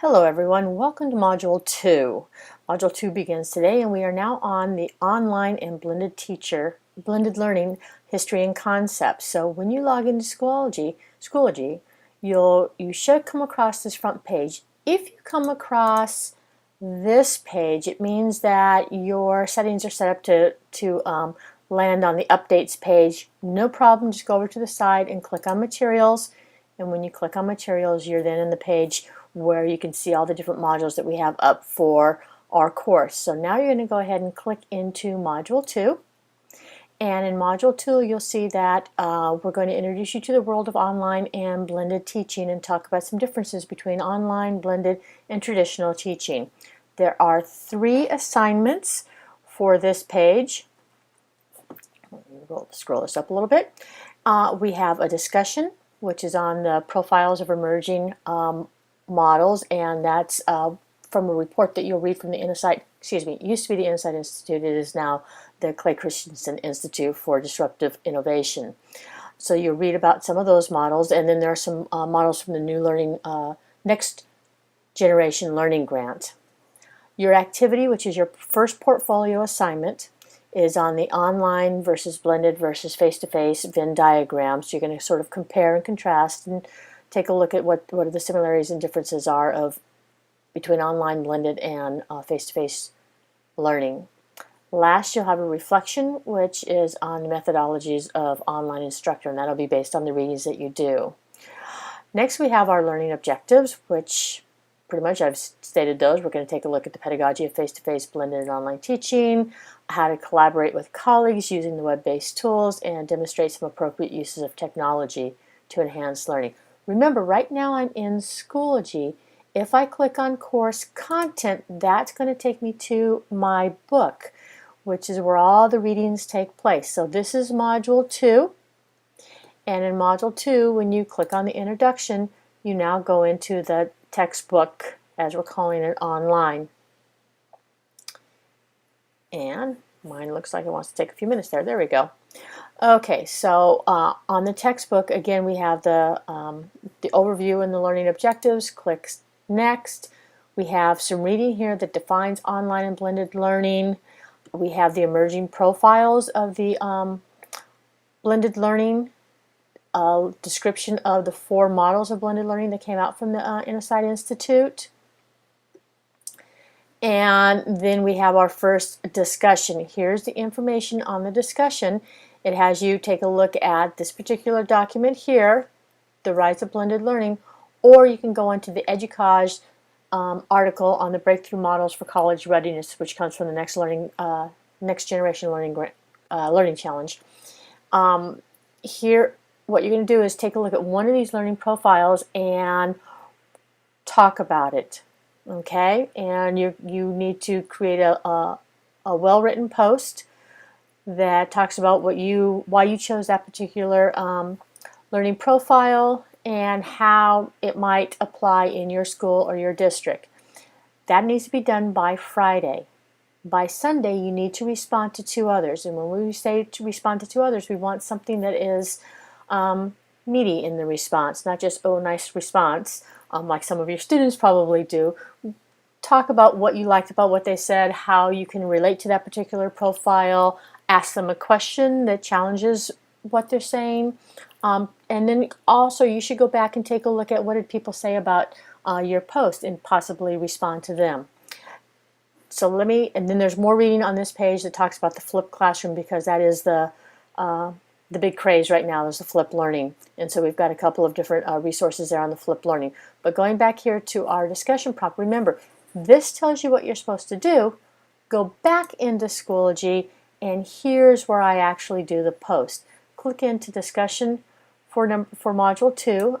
Hello everyone, welcome to Module 2. Module 2 begins today and we are now on the online and blended learning history and concepts. So when you log into Schoology, you should come across this front page. If you come across this page, it means that your settings are set up to land on the updates page. No problem, just go over to the side and click on materials. And when you click on materials, you're then in the page where you can see all the different modules that we have up for our course. So now you're going to go ahead and click into Module 2. And in Module 2, you'll see that we're going to introduce you to the world of online and blended teaching and talk about some differences between online, blended, and traditional teaching. There are 3 assignments for this page. We'll scroll this up a little bit. We have a discussion, which is on the profiles of emerging models, and that's from a report that you'll read from the Insight, it used to be the Insight Institute, it is now the Clay Christensen Institute for Disruptive Innovation. So you'll read about some of those models, and then there are some models from the New Learning, Next Generation Learning Grant. Your activity, which is your first portfolio assignment, is on the online versus blended versus face-to-face Venn diagram. So you're going to sort of compare and contrast and take a look at what the similarities and differences are between online, blended, and face-to-face learning. Last, you'll have a reflection, which is on the methodologies of online instructor, and that'll be based on the readings that you do. Next, we have our learning objectives, which pretty much I've stated those. We're going to take a look at the pedagogy of face-to-face, blended, and online teaching, how to collaborate with colleagues using the web-based tools, and demonstrate some appropriate uses of technology to enhance learning. Remember, right now I'm in Schoology. If I click on course content, that's going to take me to my book, which is where all the readings take place. So this is Module 2. And in Module 2, when you click on the introduction, you now go into the textbook, as we're calling it, online. And mine looks like it wants to take a few minutes there. There we go. Okay, so on the textbook, again, we have the overview and the learning objectives. Click Next. We have some reading here that defines online and blended learning. We have the emerging profiles of the blended learning, description of the 4 models of blended learning that came out from the Insight Institute. And then we have our first discussion. Here's the information on the discussion. It has you take a look at this particular document here, The Rise of Blended Learning, or you can go into the EDUCAUSE article on the Breakthrough Models for College Readiness, which comes from the Next Generation Learning Challenge. Here, what you're going to do is take a look at one of these learning profiles and talk about it. Okay, and you need to create a well-written post that talks about why you chose that particular learning profile and how it might apply in your school or your district. That needs to be done by Friday. By Sunday, you need to respond to 2 others. And when we say to respond to 2 others, we want something that is meaty in the response, not just, oh, nice response, like some of your students probably do. Talk about what you liked about what they said, how you can relate to that particular profile, ask them a question that challenges what they're saying, and then also you should go back and take a look at what did people say about your post and possibly respond to them. So and then there's more reading on this page that talks about the flipped classroom, because that is the big craze right now is the flipped learning. And so we've got a couple of different resources there on the flipped learning. But going back here to our discussion prompt, remember, this tells you what you're supposed to do. Go back into Schoology, and here's where I actually do the post. Click into discussion for Module 2.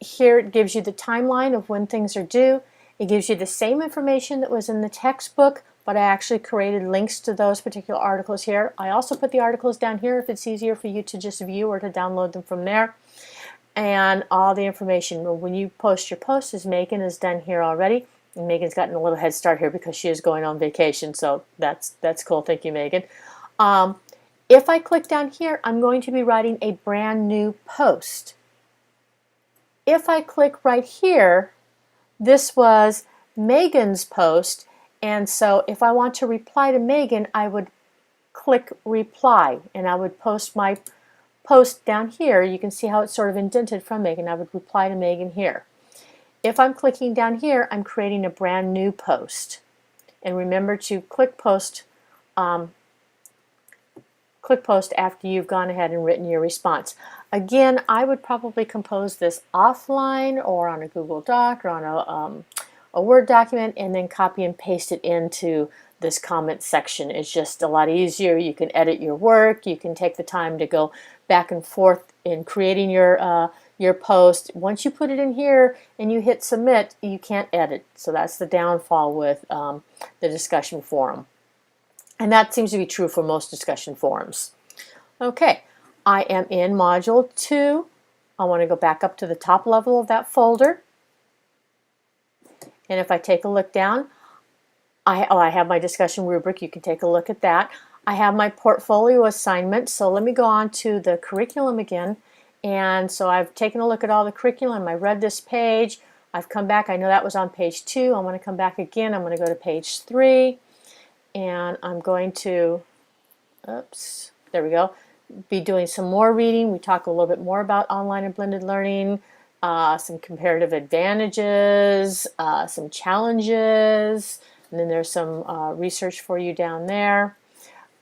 Here it gives you the timeline of when things are due. It gives you the same information that was in the textbook, but I actually created links to those particular articles here. I also put the articles down here if it's easier for you to just view or to download them from there. And all the information. When you post your post, as Megan has done here already, and Megan's gotten a little head start here because she is going on vacation, so that's cool. Thank you, Megan. If I click down here, I'm going to be writing a brand new post. If I click right here, this was Megan's post, and so if I want to reply to Megan, I would click reply, and I would post my post down here. You can see how it's sort of indented from Megan. I would reply to Megan here. If I'm clicking down here, I'm creating a brand new post. And remember to click post after you've gone ahead and written your response. Again, I would probably compose this offline or on a Google Doc or on a Word document, and then copy and paste it into this comment section. It's just a lot easier. You can edit your work. You can take the time to go back and forth in creating your post. Once you put it in here and you hit submit, you can't edit. So that's the downfall with the discussion forum. And that seems to be true for most discussion forums. Okay, I am in Module 2. I want to go back up to the top level of that folder. And if I take a look down, I have my discussion rubric. You can take a look at that. I have my portfolio assignment. So let me go on to the curriculum again. And so I've taken a look at all the curriculum. I read this page. I've come back. I know that was on page 2. I want to come back again. I'm going to go to page 3. And I'm going to, oops, there we go, be doing some more reading. We talk a little bit more about online and blended learning, some comparative advantages, some challenges, and then there's some research for you down there.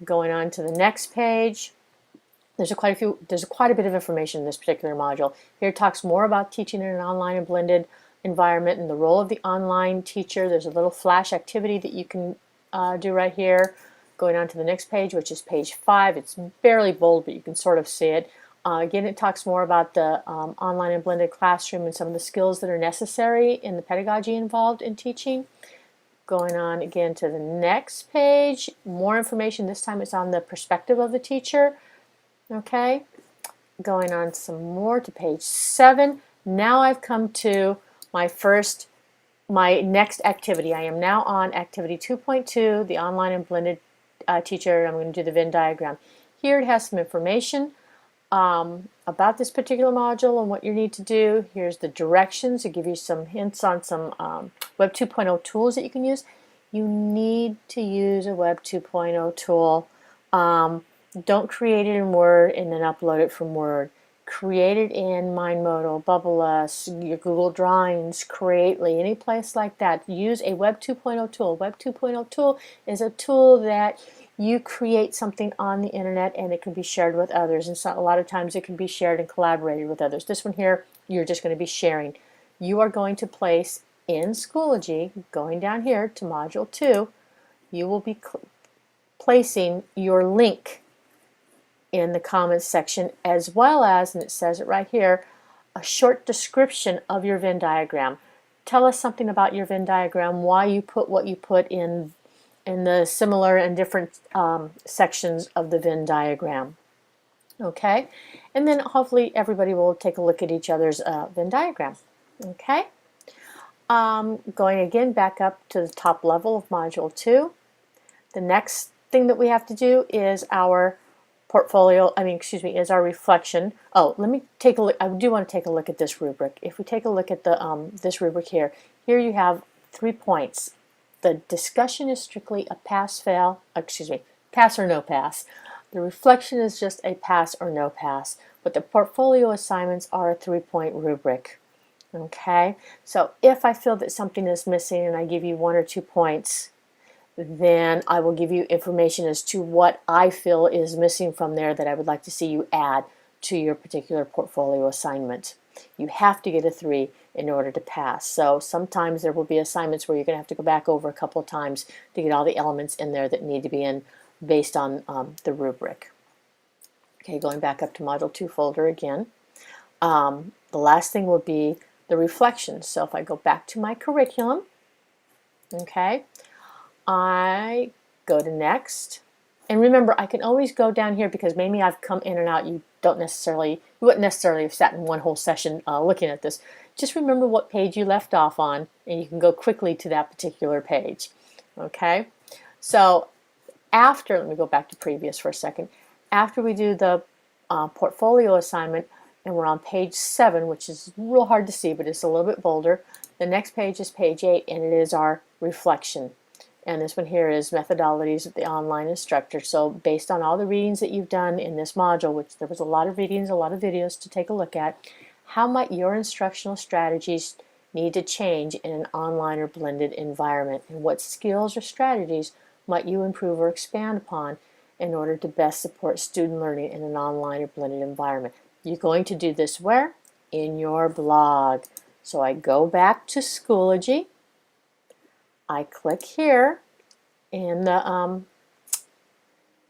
Going on to the next page. There's quite a bit of information in this particular module. Here it talks more about teaching in an online and blended environment and the role of the online teacher. There's a little flash activity that you can do right here. Going on to the next page, which is page 5. It's barely bold, but you can sort of see it. Again, it talks more about the online and blended classroom and some of the skills that are necessary in the pedagogy involved in teaching. Going on again to the next page, more information. This time it's on the perspective of the teacher. Okay, going on some more to page 7. Now I've come to my next activity. I am now on activity 2.2, the online and blended teacher. I'm going to do the Venn diagram. Here it has some information about this particular module and what you need to do. Here's the directions to give you some hints on some Web 2.0 tools that you can use. You need to use a Web 2.0 tool. Don't create it in Word and then upload it from Word. Create it in MindModal, Bubbleless, your Google Drawings, Creately, any place like that. Use a Web 2.0 tool. A Web 2.0 tool is a tool that you create something on the internet and it can be shared with others. And so a lot of times it can be shared and collaborated with others. This one here, you're just going to be sharing. You are going to place in Schoology, going down here to Module 2, you will be placing your link in the comments section, as well as, and it says it right here, a short description of your Venn diagram. Tell us something about your Venn diagram, why you put what you put in the similar and different sections of the Venn diagram. Okay, and then hopefully everybody will take a look at each other's Venn diagram. Okay, going again back up to the top level of Module 2. The next thing that we have to do is our portfolio, is our reflection. Oh, let me take a look. I do want to take a look at this rubric. If we take a look at the this rubric here you have 3 points. The discussion is strictly a pass or no pass. The reflection is just a pass or no pass, but the portfolio assignments are a 3-point rubric. Okay, so if I feel that something is missing and I give you 1 or 2 points, then I will give you information as to what I feel is missing from there that I would like to see you add to your particular portfolio assignment. You have to get a 3 in order to pass. So sometimes there will be assignments where you're going to have to go back over a couple of times to get all the elements in there that need to be in based on the rubric. Okay, going back up to Module 2 folder again. The last thing will be the reflections. So if I go back to my curriculum, okay, I go to next, and remember I can always go down here because maybe I've come in and out. You wouldn't necessarily have sat in one whole session looking at this. Just remember what page you left off on and you can go quickly to that particular page. Okay, so after, let me go back to previous for a second. After we do the portfolio assignment and we're on page 7, which is real hard to see but it's a little bit bolder, The next page is page 8, and it is our reflection. And this one here is methodologies of the online instructor. So based on all the readings that you've done in this module, which there was a lot of readings, a lot of videos to take a look at, how might your instructional strategies need to change in an online or blended environment? And what skills or strategies might you improve or expand upon in order to best support student learning in an online or blended environment? You're going to do this where? In your blog. So I go back to Schoology. I click here in the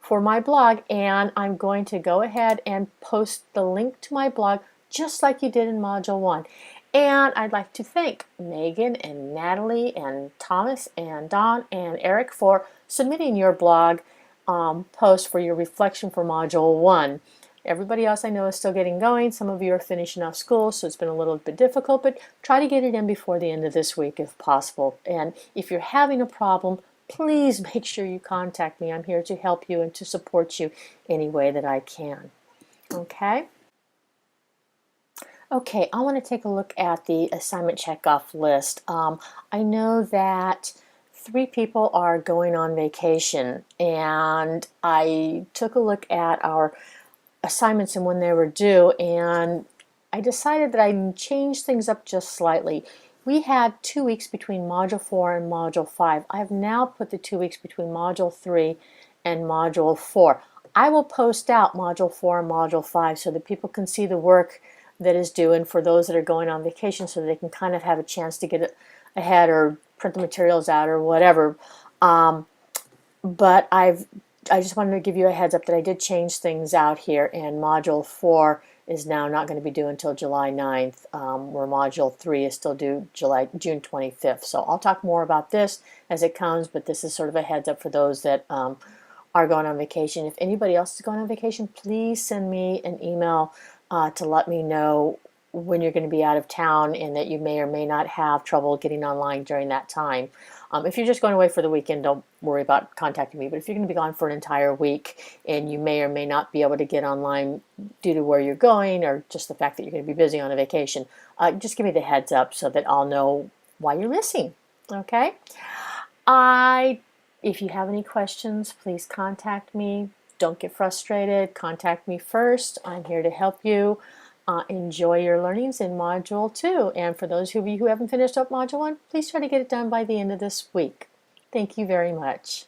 for my blog, and I'm going to go ahead and post the link to my blog just like you did in Module 1. And I'd like to thank Megan and Natalie and Thomas and Don and Eric for submitting your blog post for your reflection for Module 1. Everybody else I know is still getting going. Some of you are finishing off school, so it's been a little bit difficult, but try to get it in before the end of this week if possible. And if you're having a problem, please make sure you contact me. I'm here to help you and to support you any way that I can. Okay? Okay, I want to take a look at the assignment checkoff list. I know that 3 people are going on vacation, and I took a look at our assignments and when they were due, and I decided that I'd change things up just slightly. We had 2 weeks between Module 4 and Module 5. I've now put the 2 weeks between Module 3 and Module 4. I will post out Module 4 and Module 5 so that people can see the work that is due, and for those that are going on vacation so they can kind of have a chance to get it ahead or print the materials out or whatever. But I just wanted to give you a heads up that I did change things out here, and Module 4 is now not going to be due until July 9th, where Module 3 is still due June 25th. So I'll talk more about this as it comes, but this is sort of a heads up for those that are going on vacation. If anybody else is going on vacation, please send me an email to let me know when you're going to be out of town and that you may or may not have trouble getting online during that time. If you're just going away for the weekend, don't worry about contacting me. But if you're going to be gone for an entire week and you may or may not be able to get online due to where you're going or just the fact that you're going to be busy on a vacation, just give me the heads up so that I'll know why you're missing. Okay? If you have any questions, please contact me. Don't get frustrated. Contact me first. I'm here to help you. Enjoy your learnings in Module 2. And for those of you who haven't finished up Module 1, please try to get it done by the end of this week. Thank you very much.